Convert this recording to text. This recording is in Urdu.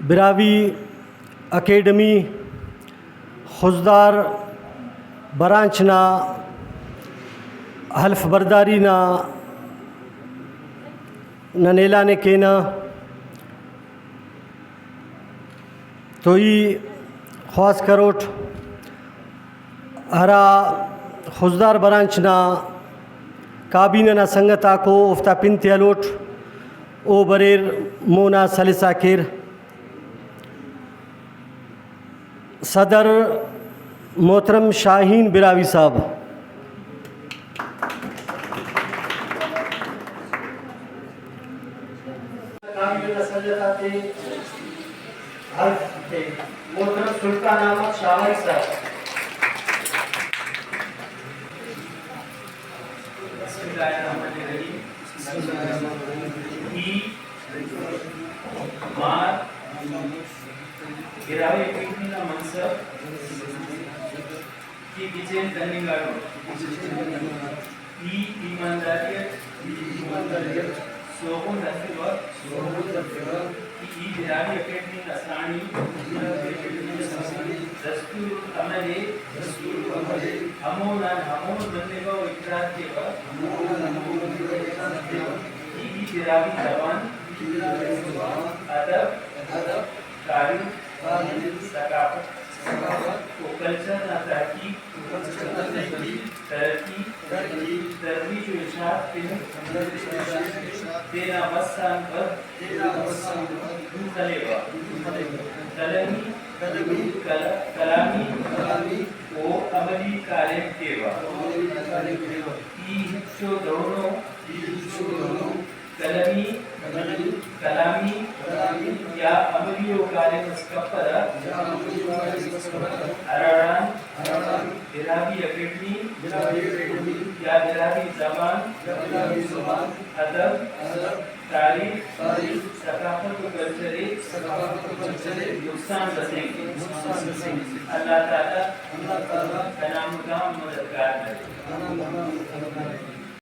براوی اکیڈمی خزدار برانچنا حلف برداری نیلا نے کینا تو یہ خواست کروٹ ہرا خزدار برانچنا کابینہ سنگتا کو افتا پنتی الوٹ او بریر مونا سلسا کیر صدر محترم شاہین براوی صاحب محترم سلطان احمد شاہی صاحب براوی اکیڈمی کا منصب کی بچین کرنے کا ایمانداریت سوگن دستور کی براوی اکیڈمی کا ثانی دستور عملے ہمون بندے کا اقرار کے بعد کی براوی زبان ادب تاریخ ثقافت کو کلچر نہ تحقیق ترقی ترویج و ارشاد کے تیرا وسان پر دو خلیبہ کلامی و عملی کارم کیوا ای ہچو دونوں کلامی یا عملی و کارم اسکپر اراران براوی اکیڈمی یا براوی زبان ادب تاریخ ثقافت و کلچرے نقصان رسیں گے اللہ تعالیٰ کا نام مددگار ہے.